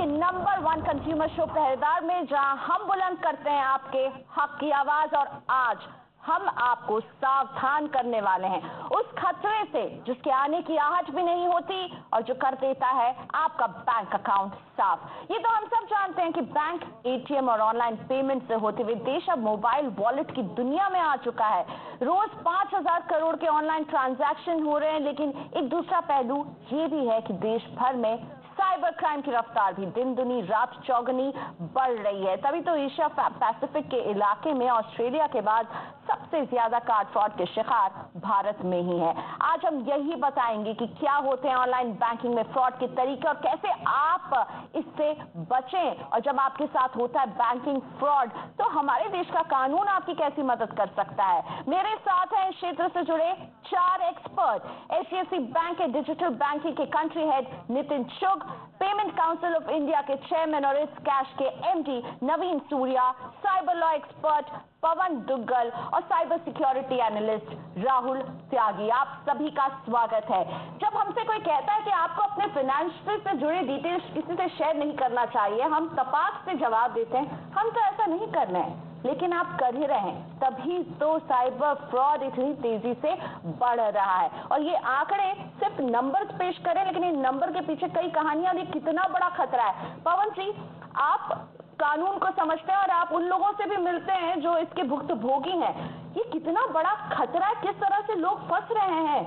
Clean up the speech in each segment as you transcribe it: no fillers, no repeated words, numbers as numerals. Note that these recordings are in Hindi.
के नंबर 1 कंज्यूमर शो पहरेदार में, जहां हम बुलंद करते हैं आपके हक की आवाज। और आज हम आपको सावधान करने वाले हैं उस खतरे से जिसके आने की आहट भी नहीं होती और जो कर देता है आपका बैंक अकाउंट साफ। ये तो हम सब जानते हैं कि बैंक, एटीएम और ऑनलाइन पेमेंट से होते हुए देश अब मोबाइल वॉलेट की दुनिया में आ चुका है। रोज 5,000 करोड़ के ऑनलाइन ट्रांजैक्शन हो रहे हैं, लेकिन एक दूसरा पहलू ये भी है कि देश भर में साइबर क्राइम की रफ्तार भी दिन दुनी रात चौगुनी बढ़ रही है। तभी तो एशिया पैसिफिक के इलाके में ऑस्ट्रेलिया के बाद सबसे ज्यादा कार्ड फ्रॉड के शिकार भारत में ही है। आज हम यही बताएंगे कि क्या होते हैं ऑनलाइन बैंकिंग में फ्रॉड के तरीके और कैसे आप इससे बचें। और जब आपके साथ होता है बैंकिंग फ्रॉड तो हमारे देश का कानून आपकी कैसी मदद कर सकता है। मेरे साथ हैं इस क्षेत्र से जुड़े 4 एक्सपर्ट, HDFC बैंक के डिजिटल बैंकिंग के country head Nitin Chugh, payment council of India के चेयरमैन और इट्स कैश के MD नवीन सूर्या, साइबर लॉ एक्सपर्ट पवन दुग्गल और साइबर सिक्योरिटी एनालिस्ट राहुल त्यागी। आप सभी का स्वागत है। जब हमसे कोई कहता है कि आपको अपने फाइनेंशियल से जुड़े डिटेल्स किसी से शेयर नहीं करना चाहिए, हम तपाक से जवाब देते हैं हम तो ऐसा नहीं करना है, लेकिन आप कर ही रहे हैं। तभी तो साइबर फ्रॉड इतनी तेजी से बढ़ रहा है। और ये आंकड़े सिर्फ नंबर्स पेश करें, लेकिन इन नंबर के पीछे कई कहानियां, ये कितना बड़ा खतरा है। पवन जी, आप कानून को समझते हैं और आप उन लोगों से भी मिलते हैं जो इसके भुक्तभोगी हैं। ये कितना बड़ा खतरा है, किस तरह से लोग फंस रहे हैं?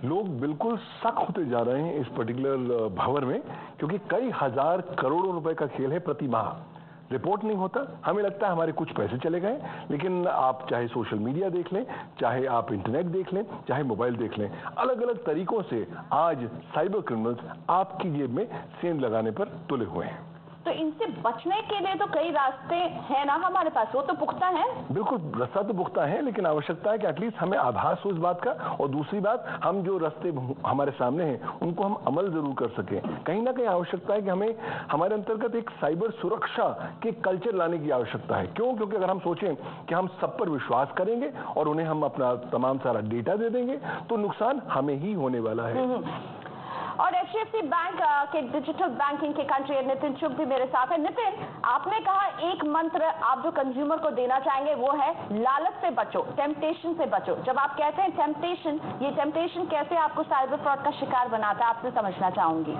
लोग बिल्कुल सख्त होते जा रहे हैं इस पर्टिकुलर भंवर में, क्योंकि कई हजार करोड़ों रुपए का खेल है प्रति माह। रिपोर्ट नहीं होता, हमें लगता है हमारे कुछ पैसे चले गए, लेकिन आप चाहे सोशल मीडिया देख लें, चाहे आप इंटरनेट देख लें, चाहे मोबाइल देख लें, अलग अलग तरीकों से आज साइबर क्रिमिनल्स आपकी जेब में सेंध लगाने पर तुले हुए हैं। तो इनसे बचने के लिए तो कई रास्ते हैं ना हमारे पास, वो तो पुख्ता है। बिल्कुल, रास्ता तो पुख्ता है, लेकिन आवश्यकता है कि एटलीस्ट हमें आभास हो इस बात का। और दूसरी बात, हम जो रास्ते हमारे सामने हैं उनको हम अमल जरूर कर सकें। कहीं ना कहीं आवश्यकता है कि हमें हमारे अंतर्गत एक साइबर सुरक्षा के कल्चर लाने की आवश्यकता है। क्यों? क्योंकि अगर हम सोचें कि हम सब पर विश्वास करेंगे और उन्हें हम अपना तमाम सारा डेटा दे देंगे तो नुकसान हमें ही होने वाला है। और HDFC बैंक के डिजिटल बैंकिंग के कंट्री हेड नितिन चुग भी मेरे साथ है। नितिन, आपने कहा एक मंत्र आप जो कंज्यूमर को देना चाहेंगे वो है लालच से बचो, टेम्पटेशन से बचो। जब आप कहते हैं टेम्पटेशन, ये टेम्पटेशन कैसे आपको साइबर फ्रॉड का शिकार बनाता है, आपसे समझना चाहूंगी।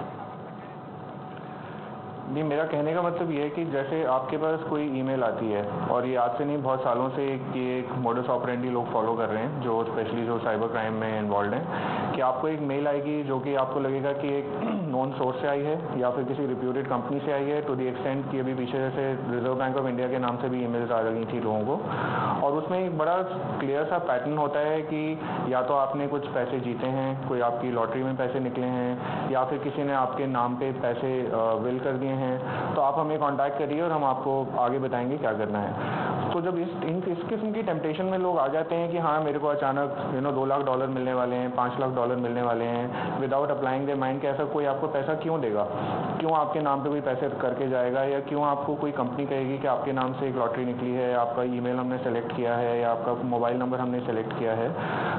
नहीं, मेरा कहने का मतलब ये है कि जैसे आपके पास कोई ईमेल आती है, और ये आज से नहीं बहुत सालों से एक मोडस ऑपरेंडी लोग फॉलो कर रहे हैं, जो स्पेशली जो साइबर क्राइम में इन्वॉल्व हैं, कि आपको एक मेल आएगी जो कि आपको लगेगा कि एक नॉन सोर्स से आई है या फिर किसी रिप्यूटेड कंपनी से आई है, टू दी एक्सटेंट कि अभी पीछे जैसे रिजर्व बैंक ऑफ इंडिया के नाम से भी ईमेल्स आ रही थी लोगों को। और उसमें एक बड़ा क्लियर सा पैटर्न होता है कि या तो आपने कुछ पैसे जीते हैं, कोई आपकी लॉटरी में पैसे निकले हैं, या फिर किसी ने आपके नाम पे पैसे विल कर दिए हैं, तो आप हमें कांटेक्ट करिए और हम आपको आगे बताएंगे क्या करना है। तो जब इस किस्म की टेम्पटेशन में लोग आ जाते हैं कि हाँ मेरे को अचानक $2 लाख मिलने वाले हैं, $5 लाख मिलने वाले हैं, विदाउट अप्लाइंग देयर माइंड कि ऐसा कोई आपको पैसा क्यों देगा, क्यों आपके नाम पे कोई पैसे करके जाएगा, या क्यों आपको कोई कंपनी कहेगी कि आपके नाम से एक लॉटरी निकली है, आपका ईमेल हमने सेलेक्ट किया है या आपका मोबाइल नंबर हमने सेलेक्ट किया है।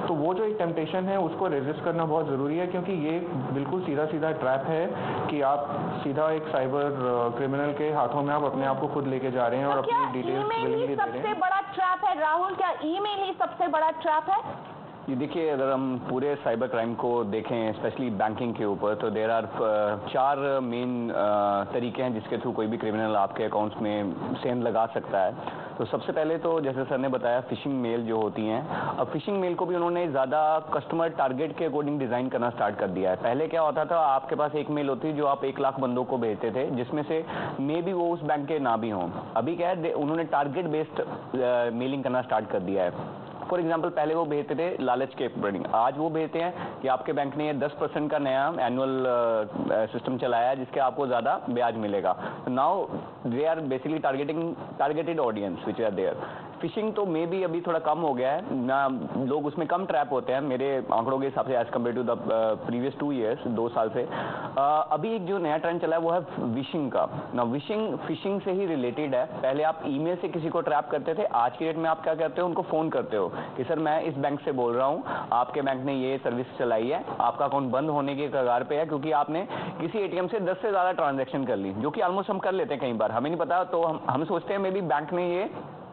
तो वो जो एक टेम्पटेशन है उसको रेजिस्ट करना बहुत ज़रूरी है, क्योंकि ये बिल्कुल सीधा सीधा ट्रैप है कि आप सीधा एक साइबर क्रिमिनल के हाथों में आप अपने आप को खुद लेके जा रहे हैं और अपनी डिटेल्स विलिंगली दे रहे हैं। सबसे बड़ा ट्रैप है राहुल, क्या ईमेल ही सबसे बड़ा ट्रैप है? ये देखिए, अगर हम पूरे साइबर क्राइम को देखें स्पेशली बैंकिंग के ऊपर, तो देर आर 4 मेन तरीके हैं जिसके थ्रू कोई भी क्रिमिनल आपके अकाउंट्स में सेंध लगा सकता है। तो सबसे पहले तो जैसे सर ने बताया, फिशिंग मेल जो होती हैं, अब फिशिंग मेल को भी उन्होंने ज़्यादा कस्टमर टारगेट के अकॉर्डिंग डिज़ाइन करना स्टार्ट कर दिया है। पहले क्या होता था, आपके पास एक मेल होती जो आप 1 लाख बंदों को भेजते थे, जिसमें से मे भी वो उस बैंक के ना भी हों। अभी क्या है, उन्होंने टारगेट बेस्ड मेलिंग करना स्टार्ट कर दिया है। फॉर एग्जाम्पल, पहले वो भेजते थे लालच के अकॉर्डिंग, आज वो भेजते हैं कि आपके बैंक ने ये 10% का नया एनुअल सिस्टम चलाया है जिसके आपको ज़्यादा ब्याज मिलेगा। Now they are basically targeted audience which are there. Phishing तो मे भी अभी थोड़ा कम हो गया है ना, लोग उसमें कम ट्रैप होते हैं मेरे आंकड़ों के हिसाब से as compare to the previous 2 years, 2 साल से। अभी एक जो नया ट्रेंड चला है वो है विशिंग का ना। विशिंग फिशिंग से ही रिलेटेड है। पहले आप ईमेल से किसी को ट्रैप करते थे, आज की डेट में आप क्या करते हो, उनको फोन करते हो कि सर मैं इस बैंक से बोल रहा हूँ, आपके बैंक ने ये सर्विस चलाई है, आपका अकाउंट बंद होने के कगार पे है क्योंकि आपने किसी एटीएम से 10 से ज्यादा ट्रांजैक्शन कर ली, जो कि ऑलमोस्ट हम कर लेते हैं कई बार, हमें नहीं पता, तो हम सोचते हैं मे बी बैंक ने ये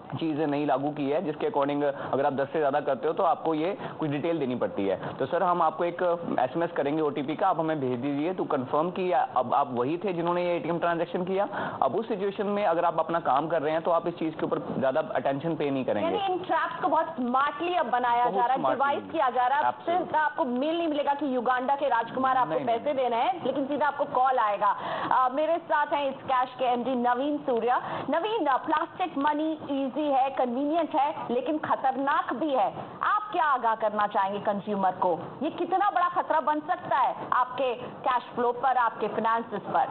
चीज़ें नहीं लागू की है जिसके अकॉर्डिंग अगर आप 10 से ज़्यादा करते हो तो आपको ये कुछ डिटेल देनी पड़ती है। तो सर हम आपको एक एसएमएस करेंगे ओटीपी का, आप हमें भेज दीजिए टू कंफर्म कि अब आप वही थे जिन्होंने ये एटीएम ट्रांजैक्शन किया। अब उस सिचुएशन में अगर आप अपना काम कर रहे हैं तो आप इस चीज़ के ऊपर ज़्यादा अटेंशन पे नहीं करेंगे। यानी इन ट्रैप्स को बहुत स्मार्टली अब बनाया जा रहा है, डिवाइस किया जा रहा है। सीधा आपको मेल नहीं मिलेगा कि युगांडा के राजकुमार आपको पैसे देने हैं, लेकिन सीधा आपको कॉल आएगा। मेरे साथ हैं इस कैश के एमडी नवीन सूर्या। नवीन, प्लास्टिक मनी इजी है, कन्वीनियंट है, लेकिन खतरनाक भी है। आप क्या आगाह करना चाहेंगे कंज्यूमर को? ये कितना बड़ा खतरा बन सकता है आपके कैश फ्लो पर, आपके फाइनेंसेस पर?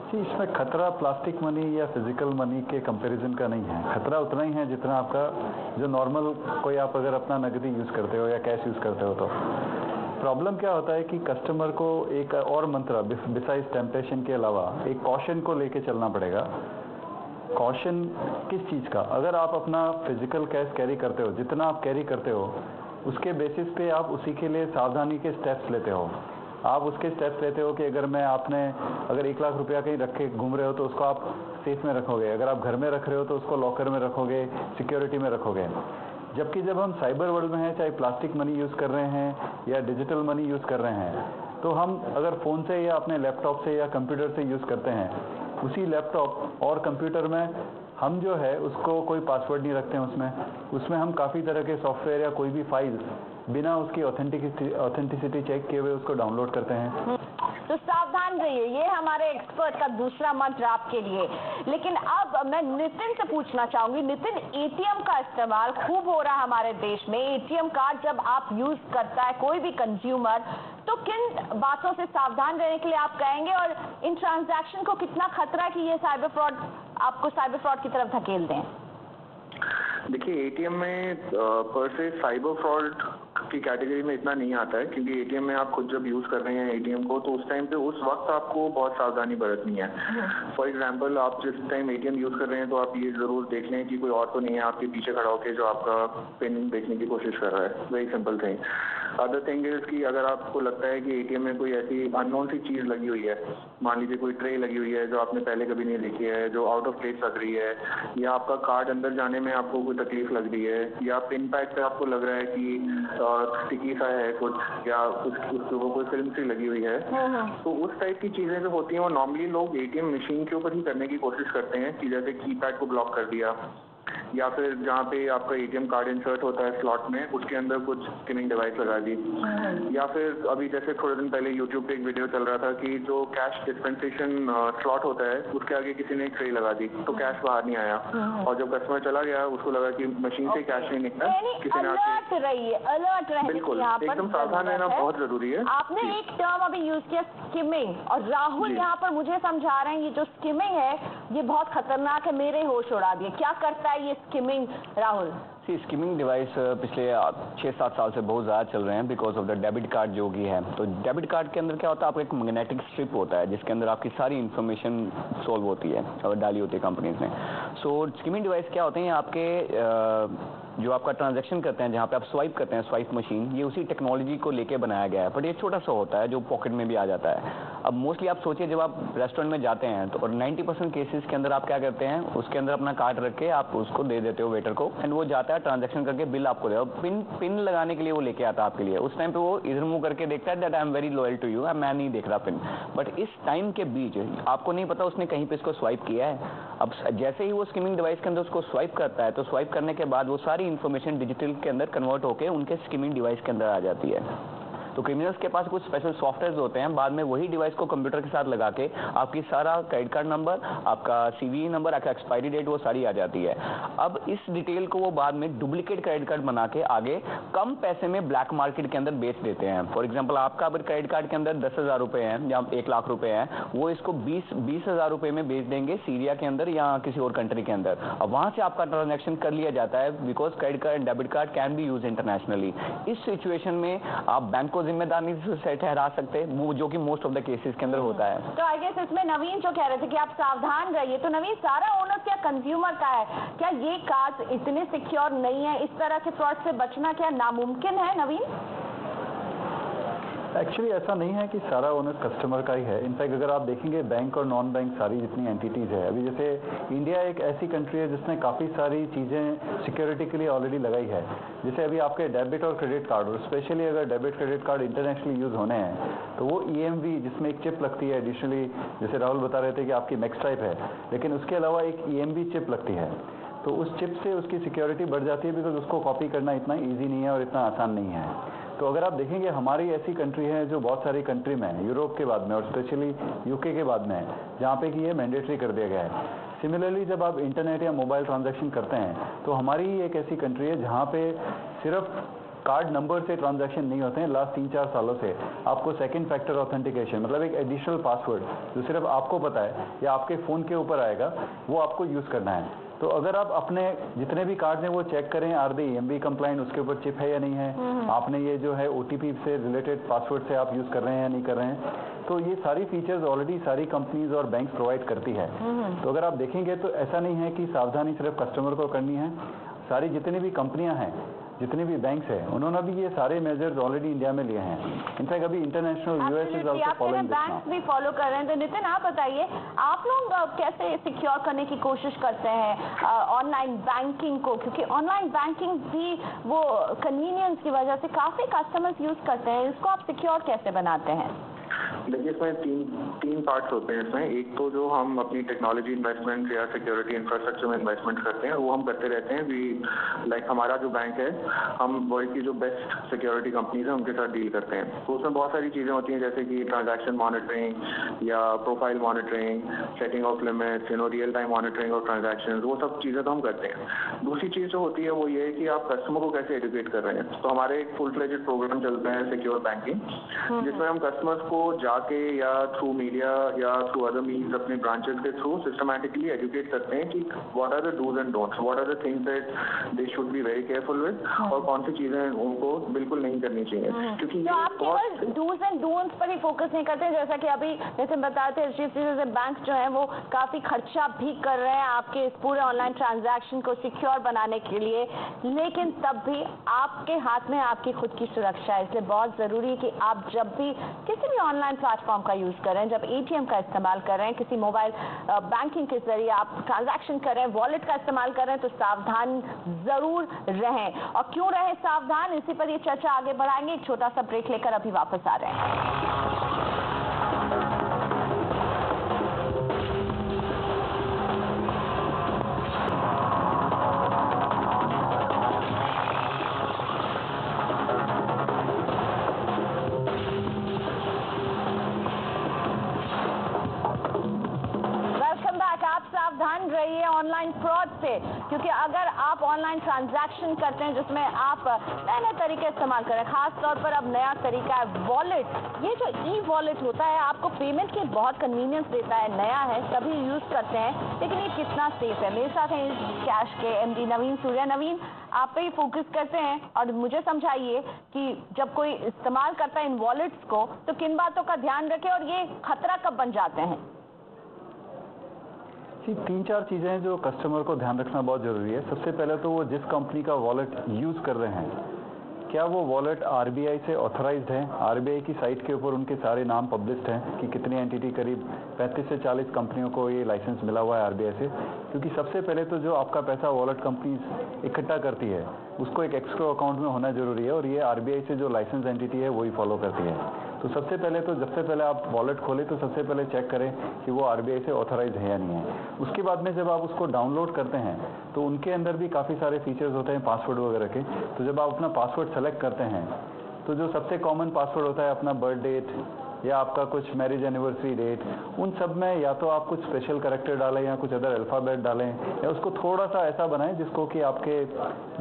जी, इसमें खतरा प्लास्टिक मनी या फिजिकल मनी के कंपैरिजन का नहीं है। खतरा उतना ही है जितना आपका जो नॉर्मल कोई आप अगर अपना नकदी यूज़ करते हो या कैश यूज़ करते हो। तो प्रॉब्लम क्या होता है कि कस्टमर को एक और मंत्र बिसाइड्स टेम्पटेशन के अलावा एक कॉशन को लेके चलना पड़ेगा। कॉशन किस चीज़ का? अगर आप अपना फिजिकल कैश कैरी करते हो, जितना आप कैरी करते हो उसके बेसिस पे आप उसी के लिए सावधानी के स्टेप्स लेते हो। आप उसके स्टेप्स लेते हो कि अगर अगर 1 लाख रुपया कहीं रख के घूम रहे हो तो उसको आप सेफ में रखोगे, अगर आप घर में रख रहे हो तो उसको लॉकर में रखोगे, सिक्योरिटी में रखोगे। जबकि जब हम साइबर वर्ल्ड में हैं, चाहे प्लास्टिक मनी यूज़ कर रहे हैं या डिजिटल मनी यूज़ कर रहे हैं, तो हम अगर फ़ोन से या अपने लैपटॉप से या कंप्यूटर से यूज़ करते हैं, उसी लैपटॉप और कंप्यूटर में हम जो है उसको कोई पासवर्ड नहीं रखते हैं। उसमें हम काफ़ी तरह के सॉफ्टवेयर या कोई भी फाइल बिना उसकी ऑथेंटिसिटी चेक किए हुए उसको डाउनलोड करते हैं। तो सावधान रहिए, ये हमारे एक्सपर्ट का दूसरा मंत्र आपके लिए। लेकिन अब मैं नितिन से पूछना चाहूंगी। नितिन, एटीएम का इस्तेमाल खूब हो रहा है हमारे देश में। एटीएम कार्ड जब आप यूज करता है कोई भी कंज्यूमर, तो किन बातों से सावधान रहने के लिए आप कहेंगे, और इन ट्रांजैक्शन को कितना खतरा है कि ये साइबर फ्रॉड आपको साइबर फ्रॉड की तरफ धकेल दें? देखिए, एटीएम में पर से साइबर फ्रॉड की कैटेगरी में इतना नहीं आता है, क्योंकि एटीएम में आप खुद जब यूज कर रहे हैं एटीएम को, तो उस टाइम पे उस वक्त आपको बहुत सावधानी बरतनी है। फॉर एग्जांपल, आप जिस टाइम एटीएम यूज कर रहे हैं तो आप ये जरूर देख लें कि कोई और तो नहीं है आपके पीछे खड़ा होकर जो आपका पिन देखने की कोशिश कर रहा है। Very simple thing. Other thing is कि अगर आपको लगता है कि एटीएम में कोई ऐसी अननोन सी चीज लगी हुई है, मान लीजिए कोई ट्रे लगी हुई है जो आपने पहले कभी नहीं देखी है, जो आउट ऑफ प्लेस लग रही है, या आपका कार्ड अंदर जाने में आपको कोई तकलीफ लग रही है, या पिन पैड पे आपको लग रहा है कि स्टिकी सा है कुछ, या उसके ऊपर कोई फिल्म सी लगी हुई है, तो उस टाइप की चीजें जो होती हैं वो नॉर्मली लोग एटीएम मशीन के ऊपर ही करने की कोशिश करते हैं, कि जैसे कीपैड को ब्लॉक कर दिया, या फिर जहाँ पे आपका एटीएम कार्ड इंसर्ट होता है स्लॉट में, उसके अंदर कुछ स्किमिंग डिवाइस लगा दी, या फिर अभी जैसे थोड़े दिन पहले यूट्यूब पे एक वीडियो चल रहा था कि जो कैश डिस्पेंसेशन स्लॉट होता है उसके आगे किसी ने एक ट्रे लगा दी, तो कैश बाहर नहीं आया, और जब कस्टमर चला गया उसको लगा कि मशीन से कैश नहीं निकला, किसी ने अलर्ट रहिए। बिल्कुल, एकदम सावधान रहना बहुत जरूरी है। आपने एक टर्म अभी यूज किया, स्किमिंग, और राहुल यहाँ पर मुझे समझा रहे हैं ये जो स्किमिंग है ये बहुत खतरनाक है, मेरे होश उड़ा दिए। क्या करता है ये स्किमिंग, राहुल? स्किमिंग डिवाइस पिछले 6-7 साल से बहुत ज़्यादा चल रहे हैं because of the debit card जो कि है। तो डेबिट कार्ड के अंदर क्या होता है, आपका एक मैग्नेटिक स्ट्रिप होता है जिसके अंदर आपकी सारी इन्फॉर्मेशन सॉल्व होती है और डाली होती है कंपनीज ने। सो स्किमिंग डिवाइस क्या होते हैं, आपके जो आपका ट्रांजैक्शन करते हैं, जहाँ पे आप स्वाइप करते हैं, स्वाइप मशीन, ये उसी टेक्नोलॉजी को लेके बनाया गया है, बट ये छोटा सा होता है जो पॉकेट में भी आ जाता है। अब मोस्टली आप सोचिए जब आप रेस्टोरेंट में जाते हैं तो और 90% केसेस के अंदर आप क्या करते हैं, उसके अंदर अपना कार्ड रख के आप उसको दे देते हो वेटर को, एंड वो जाता है ट्रांजैक्शन करके बिल आपको दे, पिन लगाने के लिए वो लेके आता है आपके लिए। उस टाइम पे वो इधर मुंह करके देखता है that I am very loyal to you, मैं नहीं देख रहा पिन, बट इस टाइम के बीच आपको नहीं पता उसने कहीं पे इसको स्वाइप किया है। अब जैसे ही वो स्किमिंग डिवाइस के अंदर उसको स्वाइप करता है, तो स्वाइप करने के बाद वो सारी इन्फॉर्मेशन डिजिटल के अंदर कन्वर्ट होकर उनके स्किमिंग डिवाइस के अंदर आ जाती है। तो क्रिमिनल्स के पास कुछ स्पेशल सॉफ्टवेयर होते हैं, बाद में वही डिवाइस को कंप्यूटर के साथ लगा के आपकी सारा क्रेडिट कार्ड नंबर, आपका CVV नंबर, आपका एक्सपायरी डेट, वो सारी आ जाती है। अब इस डिटेल को वो बाद में डुप्लीकेट क्रेडिट कार्ड बना के आगे कम पैसे में ब्लैक मार्केट के अंदर बेच देते हैं। फॉर एग्जाम्पल आपका अगर क्रेडिट कार्ड के अंदर 10,000 रुपए हैं या 1 लाख रुपए हैं, वो इसको 20,000 रुपए में बेच देंगे सीरिया के अंदर या किसी और कंट्री के अंदर। अब वहां से आपका ट्रांजैक्शन कर लिया जाता है, because credit card and debit card can be use internationally. इस सिचुएशन में आप बैंक को जिम्मेदार नहीं से ठहरा सकते, वो जो कि मोस्ट ऑफ द केसेस के अंदर होता है। तो आई गेस इसमें नवीन जो कह रहे थे कि आप सावधान रहिए, तो नवीन सारा ओनर क्या कंज्यूमर का है? क्या ये कार्ड इतने सिक्योर नहीं है? इस तरह के फ्रॉड से बचना क्या नामुमकिन है नवीन? एक्चुअली ऐसा नहीं है कि सारा ओनर कस्टमर का ही है। इनफैक्ट अगर आप देखेंगे बैंक और नॉन बैंक सारी जितनी एंटिटीज़ है, अभी जैसे इंडिया एक ऐसी कंट्री है जिसने काफ़ी सारी चीज़ें सिक्योरिटी के लिए ऑलरेडी लगाई है। जैसे अभी आपके डेबिट और क्रेडिट कार्ड, और स्पेशली अगर debit credit card internationally use होने हैं तो वो EMV जिसमें एक चिप लगती है एडिशनली, जैसे राहुल बता रहे थे कि आपकी मैक्स टाइप है, लेकिन उसके अलावा एक EMV चिप लगती है। तो उस चिप से उसकी सिक्योरिटी बढ़ जाती है, बिकॉज उसको कॉपी करना इतना ईजी नहीं है और इतना आसान नहीं है। तो अगर आप देखेंगे हमारी ऐसी कंट्री है जो बहुत सारी कंट्री में है, यूरोप के बाद में और स्पेशली UK के बाद में है, जहाँ पे कि ये मैंडेटरी कर दिया गया है। सिमिलरली जब आप इंटरनेट या मोबाइल ट्रांजैक्शन करते हैं तो हमारी ही एक ऐसी कंट्री है जहाँ पे सिर्फ कार्ड नंबर से ट्रांजैक्शन नहीं होते हैं। लास्ट 3-4 सालों से आपको सेकंड फैक्टर ऑथेंटिकेशन, मतलब एक एडिशनल पासवर्ड जो सिर्फ आपको पता है या आपके फ़ोन के ऊपर आएगा, वो आपको यूज़ करना है। तो अगर आप अपने जितने भी कार्ड हैं वो चेक करें, आर दे EMV कंप्लाइंट, उसके ऊपर चिप है या नहीं है, आपने ये जो है OTP से रिलेटेड पासवर्ड से आप यूज़ कर रहे हैं या नहीं कर रहे हैं, तो ये सारी फीचर्स ऑलरेडी सारी कंपनीज और बैंक प्रोवाइड करती है। तो अगर आप देखेंगे तो ऐसा नहीं है कि सावधानी सिर्फ कस्टमर को करनी है, सारी जितनी भी कंपनियां हैं, जितने भी बैंक्स हैं, उन्होंने भी ये सारे मेजर्स ऑलरेडी इंडिया में लिए हैं। इनफैक्ट अभी international US is also following this now. Banks भी फॉलो कर रहे हैं। तो नितिन आप बताइए, आप लोग कैसे सिक्योर करने की कोशिश करते हैं ऑनलाइन बैंकिंग को? क्योंकि ऑनलाइन बैंकिंग भी वो कन्वीनियंस की वजह से काफी कस्टमर्स यूज करते हैं, इसको आप सिक्योर कैसे बनाते हैं? देखिए, इसमें तीन पार्ट्स होते हैं इसमें। एक तो जो हम अपनी टेक्नोलॉजी इन्वेस्टमेंट या सिक्योरिटी इंफ्रास्ट्रक्चर में इन्वेस्टमेंट करते हैं, वो हम करते रहते हैं। लाइक हमारा जो बैंक है, हम वर्ल्ड की जो बेस्ट सिक्योरिटी कंपनीज हैं उनके साथ डील करते हैं। तो उसमें बहुत सारी चीज़ें होती हैं, जैसे कि ट्रांजैक्शन मॉनिटरिंग या profile monitoring, setting of limits, real time monitoring of transaction, वो सब चीज़ें तो हम करते हैं। दूसरी चीज़ जो होती है वो ये है कि आप कस्टमर को कैसे एजुकेट कर रहे हैं। तो हमारे एक फुल फ्लेजेड प्रोग्राम चलता है सिक्योर बैंकिंग, जिसमें हम कस्टमर्स को जाके या थ्रू मीडिया या थ्रू अदर मीन्स अपने ब्रांचेस के थ्रू सिस्टमैटिकली एजुकेट करते हैं कि what are the dos and don'ts, what are the things that they should be very careful with, और कौन सी चीजें उनको बिल्कुल नहीं करनी चाहिए। क्योंकि तो आप केवल डूज एंड डोंट्स पर ही फोकस नहीं करते, जैसा कि अभी जैसे बताते हैं HDFC जैसे बैंक जो है वो काफी खर्चा भी कर रहे हैं आपके इस पूरे ऑनलाइन ट्रांजैक्शन को सिक्योर बनाने के लिए, लेकिन तब भी आपके हाथ में आपकी खुद की सुरक्षा है। इसलिए बहुत जरूरी है कि आप जब भी किसी भी ऑनलाइन प्लेटफॉर्म का यूज कर रहे हैं, जब ATM का इस्तेमाल कर रहे हैं, किसी मोबाइल बैंकिंग के जरिए आप ट्रांजैक्शन कर रहे हैं, वॉलेट का इस्तेमाल कर रहे हैं, तो सावधान जरूर रहें। और क्यों रहें सावधान, इसी पर ये चर्चा आगे बढ़ाएंगे। एक छोटा सा ब्रेक लेकर अभी वापस आ रहे हैं। सावधान रहिए ऑनलाइन फ्रॉड से, क्योंकि अगर आप ऑनलाइन ट्रांजैक्शन करते हैं जिसमें आप नए नए तरीके इस्तेमाल करें, खास तौर पर अब नया तरीका है वॉलेट। ये जो ई-वॉलेट होता है आपको पेमेंट की बहुत कन्वीनियंस देता है, नया है सभी यूज करते हैं, लेकिन ये कितना सेफ है? मेरे साथ हैं कैश के MD नवीन सूर्या। नवीन, आप पे ही फोकस करते हैं और मुझे समझाइए कि जब कोई इस्तेमाल करता है इन वॉलेट्स को तो किन बातों का ध्यान रखें और ये खतरा कब बन जाते हैं? 3-4 चीज़ें हैं जो कस्टमर को ध्यान रखना बहुत ज़रूरी है। सबसे पहले तो वो जिस कंपनी का वॉलेट यूज़ कर रहे हैं, क्या वो वॉलेट RBI से ऑथराइज्ड है? RBI की साइट के ऊपर उनके सारे नाम पब्लिश्ड हैं कि कितनी एंटिटी, करीब 35 से 40 कंपनियों को ये लाइसेंस मिला हुआ है RBI से। क्योंकि सबसे पहले तो जो आपका पैसा वॉलेट कंपनी इकट्ठा करती है उसको एक एस्क्रो अकाउंट में होना जरूरी है, और ये RBI से जो लाइसेंस एंटिटी है वही फॉलो करती है। तो सबसे पहले तो जब से पहले आप वॉलेट खोलें तो सबसे पहले चेक करें कि वो RBI से ऑथराइज है या नहीं है। उसके बाद में जब आप उसको डाउनलोड करते हैं तो उनके अंदर भी काफ़ी सारे फीचर्स होते हैं पासवर्ड वगैरह के। तो जब आप अपना पासवर्ड सेलेक्ट करते हैं तो जो सबसे कॉमन पासवर्ड होता है अपना बर्थ डेट या आपका कुछ मैरिज एनिवर्सरी डेट, उन सब में या तो आप कुछ स्पेशल कैरेक्टर डालें या कुछ अदर अल्फ़ाबेट डालें, या उसको थोड़ा सा ऐसा बनाएं जिसको कि आपके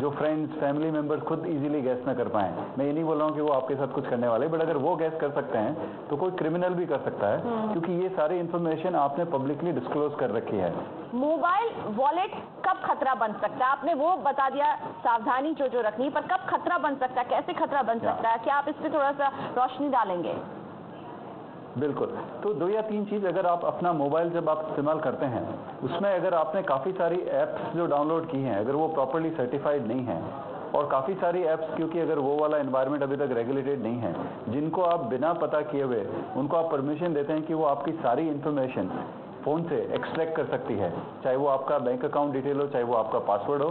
जो फ्रेंड्स फैमिली मेम्बर्स खुद इजीली गैस ना कर पाएं। मैं ये नहीं बोल रहा हूँ कि वो आपके साथ कुछ करने वाले, बट अगर वो गैस कर सकते हैं तो कोई क्रिमिनल भी कर सकता है, क्योंकि ये सारी इन्फॉर्मेशन आपने पब्लिकली डिस्क्लोज कर रखी है। मोबाइल वॉलेट कब खतरा बन सकता है? आपने वो बता दिया सावधानी जो रखनी, पर कब खतरा बन सकता है, कैसे खतरा बन सकता है? क्या आप इस पर थोड़ा सा रोशनी डालेंगे? बिल्कुल। तो 2 या 3 चीज़, अगर आप अपना मोबाइल जब आप इस्तेमाल करते हैं, उसमें अगर आपने काफ़ी सारी ऐप्स जो डाउनलोड की हैं, अगर वो प्रॉपर्ली सर्टिफाइड नहीं हैं, और काफ़ी सारी ऐप्स क्योंकि अगर वो वाला एनवायरनमेंट अभी तक रेगुलेटेड नहीं है, जिनको आप बिना पता किए हुए उनको आप परमिशन देते हैं कि वो आपकी सारी इन्फॉर्मेशन फ़ोन से एक्सट्रैक्ट कर सकती है, चाहे वो आपका बैंक अकाउंट डिटेल हो, चाहे वो आपका पासवर्ड हो,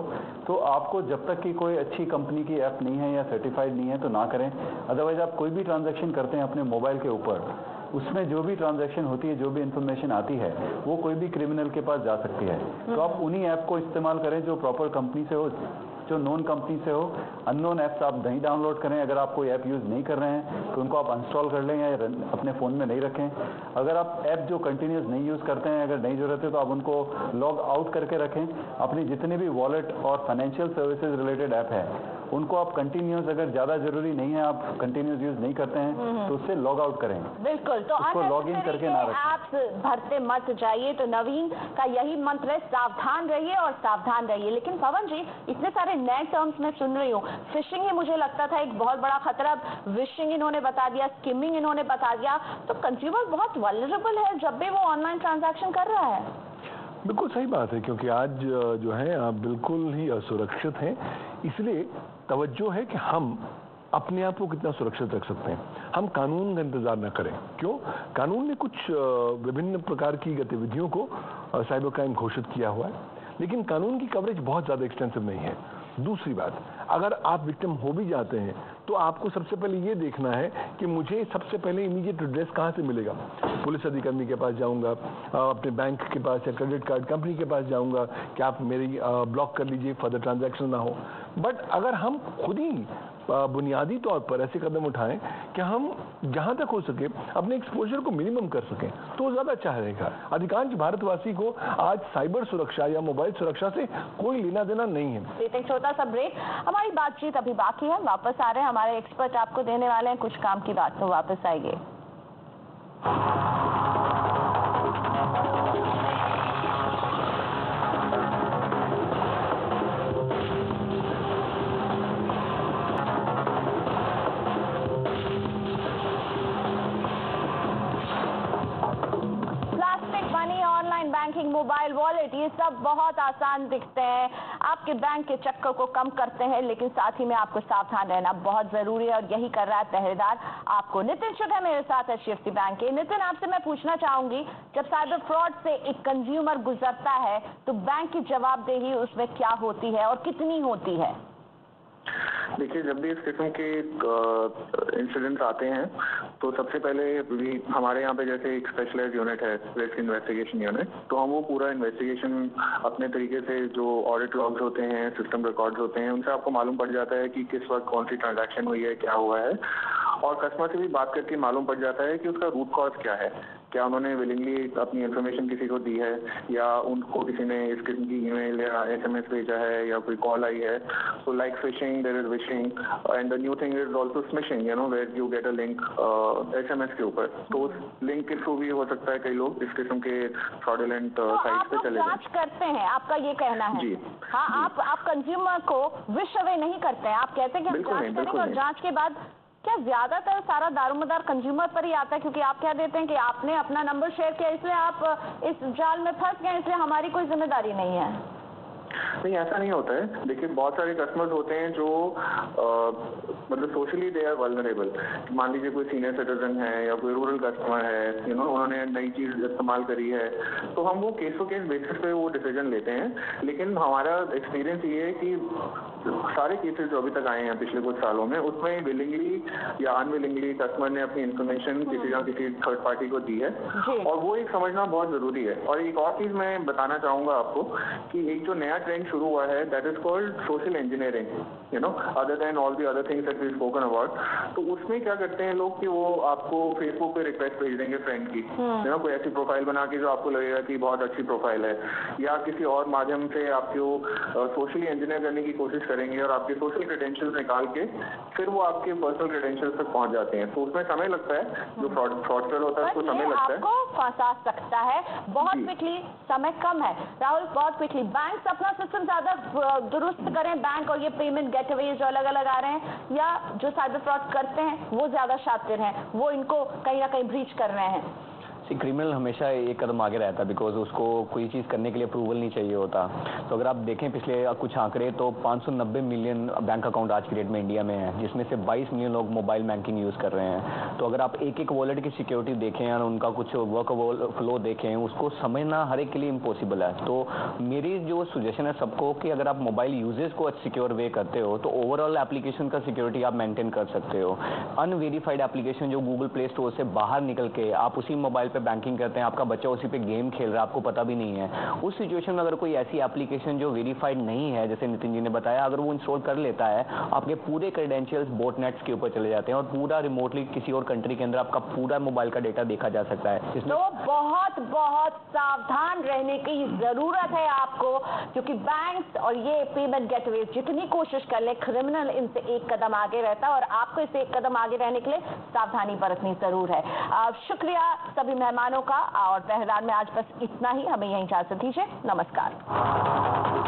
तो आपको जब तक कि कोई अच्छी कंपनी की ऐप नहीं है या सर्टिफाइड नहीं है तो ना करें। अदरवाइज आप कोई भी ट्रांजैक्शन करते हैं अपने मोबाइल के ऊपर, उसमें जो भी ट्रांजैक्शन होती है, जो भी इन्फॉर्मेशन आती है, वो कोई भी क्रिमिनल के पास जा सकती है। तो आप उन्हीं ऐप को इस्तेमाल करें जो प्रॉपर कंपनी से हो, जो नोन कंपनी से हो। अननोन ऐप्स आप नहीं डाउनलोड करें। अगर आप कोई ऐप यूज़ नहीं कर रहे हैं तो उनको आप इंस्टॉल कर लें या अपने फ़ोन में नहीं रखें। अगर आप ऐप जो कंटिन्यूस नहीं यूज़ करते हैं, अगर नहीं ज़रूरत है तो आप उनको लॉग आउट करके रखें। अपनी जितने भी वॉलेट और फाइनेंशियल सर्विसेज रिलेटेड ऐप है उनको आप कंटिन्यूस, अगर ज़्यादा ज़रूरी नहीं है, आप कंटिन्यूस यूज़ नहीं करते हैं तो उससे लॉग आउट करें। बिल्कुल। तो उसको लॉग इन करके ना रखें। ऐप्स भरते मत जाइए। तो नवीन का यही मंत्र है, सावधान रहिए और सावधान रहिए। लेकिन पवन जी, इतने सारे नए टर्म्स मैं सुन रही हूँ। फिशिंग ही मुझे लगता था एक बहुत बड़ा खतरा, विशिंग इन्होंने बता दिया, स्किमिंग इन्होंने बता दिया। तो कंज्यूमर बहुत वल्नरेबल है जब भी वो ऑनलाइन ट्रांजैक्शन कर रहा है। बिल्कुल सही बात है, क्योंकि आज जो है आप बिल्कुल ही असुरक्षित हैं। इसलिए तवज्जो है कि हम अपने आप को कितना सुरक्षित रख सकते हैं। हम कानून का इंतजार न करें। क्यों? कानून ने कुछ विभिन्न प्रकार की गतिविधियों को साइबर क्राइम घोषित किया हुआ है, लेकिन कानून की कवरेज बहुत ज़्यादा एक्सटेंसिव नहीं है। दूसरी बात, अगर आप विक्टिम हो भी जाते हैं तो आपको सबसे पहले ये देखना है कि मुझे सबसे पहले इमीडिएट एड्रेस कहाँ से मिलेगा। पुलिस अधिकारी के पास जाऊंगा, अपने बैंक के पास या क्रेडिट कार्ड कंपनी के पास जाऊंगा कि आप मेरी ब्लॉक कर लीजिए, फर्दर ट्रांजैक्शन ना हो। बट अगर हम खुद ही बुनियादी तौर पर ऐसे कदम उठाएं कि हम जहां तक हो सके अपने एक्सपोजर को मिनिमम कर सकें तो ज़्यादा अच्छा रहेगा। अधिकांश भारतवासी को आज साइबर सुरक्षा या मोबाइल सुरक्षा से कोई लेना देना नहीं है। एक छोटा सा ब्रेक, हमारी बातचीत अभी बाकी है। वापस आ रहे हैं, हमारे एक्सपर्ट आपको देने वाले हैं कुछ काम की बात, तो वापस आएंगे। बैंकिंग, मोबाइल वॉलेट, ये सब बहुत आसान दिखते हैं, आपके बैंक के चक्कर को कम करते हैं, लेकिन साथ ही में आपको सावधान रहना बहुत जरूरी है और यही कर रहा है पहरेदार आपको। नितिन शुक्ल है मेरे साथ HDFC बैंक के। नितिन, आपसे मैं पूछना चाहूंगी, जब साइबर फ्रॉड से एक कंज्यूमर गुजरता है तो बैंक की जवाबदेही उसमें क्या होती है और कितनी होती है? देखिए, जब भी इस किस्म के इंसिडेंट्स आते हैं तो सबसे पहले भी हमारे यहाँ पे जैसे एक स्पेशलाइज्ड यूनिट है, रिस्क इन्वेस्टिगेशन यूनिट, तो हम वो पूरा इन्वेस्टिगेशन अपने तरीके से, जो ऑडिट लॉग्स होते हैं, सिस्टम रिकॉर्ड्स होते हैं, उनसे आपको मालूम पड़ जाता है कि किस वक्त कौन सी ट्रांजैक्शन हुई है, क्या हुआ है, और कस्टमर से भी बात करके मालूम पड़ जाता है कि उसका रूट कॉज क्या है। क्या उन्होंने विलिंगली अपनी इन्फॉर्मेशन किसी को दी है, या उनको किसी ने इस किस्म की ईमेल या SMS भेजा है, या कोई कॉल आई है। So like phishing, there is vishing, and the new thing is also smishing, you know, where you get a link SMS के ऊपर। तो उस लिंक के थ्रू भी हो सकता है कई लोग इस किस्म के फ्रॉडुलेंट साइट पे चले जाएं। करते हैं, आपका ये कहना है? जी, हाँ, जी। आप कंज्यूमर को विश अवे नहीं करते हैं, आप कहते हैं कि हम जांच करेंगे, और जांच के बाद क्या ज्यादातर सारा दारोमदार कंज्यूमर पर ही आता है, क्योंकि आप क्या देते हैं कि आपने अपना नंबर शेयर किया इसलिए आप इस जाल में फंस गए, इसलिए हमारी कोई जिम्मेदारी नहीं है? नहीं, ऐसा नहीं होता है। देखिए, बहुत सारे कस्टमर्स होते हैं जो मतलब सोशली दे आर वल्नरेबल। मान लीजिए कोई सीनियर सिटीजन है या कोई रूरल कस्टमर है, यू नो, उन्होंने नई चीज इस्तेमाल करी है, तो हम वो केस टू केस बेसिस पे वो डिसीजन लेते हैं। लेकिन हमारा एक्सपीरियंस ये है कि सारे केसेस जो अभी तक आए हैं पिछले कुछ सालों में, उसमें विलिंगली या अनविलिंगली कस्टमर ने अपनी इन्फॉर्मेशन किसी ना किसी थर्ड पार्टी को दी है, और वो एक समझना बहुत जरूरी है। और एक और चीज मैं बताना चाहूंगा आपको कि एक जो नया नया ट्रेंड शुरू हुआ है, that is called social engineering, you know, other than all the other things that we spoken about. तो उसमें क्या करते हैं लोग कि वो आपको फेसबुक पे रिक्वेस्ट भेज देंगे फ्रेंड की, यू नो, कोई ऐसी प्रोफाइल बना के जो आपको लगेगा कि बहुत अच्छी प्रोफाइल है, या किसी और माध्यम से आपको सोशली इंजीनियर करने की कोशिश करेंगे और आपके सोशल क्रेडेंशियल्स निकाल के फिर वो आपके पर्सनल क्रेडेंशियल्स तक पहुंच जाते हैं। तो उसमें समय लगता है, जो फ्रॉडस्टर होता है उसको समय लगता है, आपको फंसा सकता है। बहुत क्विकली, समय कम है राहुल, बहुत क्विकली बैंक अपना सिस्टम ज्यादा दुरुस्त करें, बैंक और ये पेमेंट गेटवे जो अलग अलग आ रहे हैं, या जो साइबर फ्रॉड करते हैं वो ज्यादा शातिर हैं, वो इनको कहीं ना कहीं ब्रीच कर रहे हैं? क्रिमिनल हमेशा एक कदम आगे रहता है, बिकॉज उसको कोई चीज़ करने के लिए अप्रूवल नहीं चाहिए होता। तो अगर आप देखें पिछले कुछ आंकड़े, तो 590 मिलियन बैंक अकाउंट आज की डेट में इंडिया में है, जिसमें से 22 मिलियन लोग मोबाइल बैंकिंग यूज़ कर रहे हैं। तो अगर आप एक एक वॉलेट की सिक्योरिटी देखें और उनका कुछ वर्क फ्लो देखें, उसको समझना हर एक के लिए इम्पॉसिबल है। तो मेरी जो सजेशन है सबको कि अगर आप मोबाइल यूजेज को सिक्योर वे करते हो तो ओवरऑल एप्लीकेशन का सिक्योरिटी आप मेंटेन कर सकते हो। अनवेरीफाइड एप्लीकेशन जो गूगल प्ले स्टोर से बाहर निकल के आप उसी मोबाइल बैंकिंग करते हैं, आपका बच्चा उसी पे गेम खेल रहा है, आपको पता भी नहीं है, उस सिचुएशन में अगर कोई ऐसी एप्लीकेशन जो वेरीफाइड नहीं है, जैसे नितिन जी ने बताया, अगर वो इंस्टॉल कर लेता है, आपके पूरे क्रेडेंशियल्स बोटनेट्स के ऊपर चले जाते हैं और पूरा रिमोटली किसी और कंट्री के अंदर आपका पूरा मोबाइल का डेटा देखा जा सकता है। तो बहुत बहुत सावधान रहने की जरूरत है आपको, क्योंकि बैंक्स और ये पेमेंट गेटवे जितनी कोशिश कर ले, क्रिमिनल इनसे एक कदम आगे रहता है और आपको इससे एक कदम आगे रहने के लिए सावधानी बरतनी जरूर है। शुक्रिया सभी मेहमानों का, और पहलवान में आज बस इतना ही, हमें यहीं इजाजत दीजिए, नमस्कार।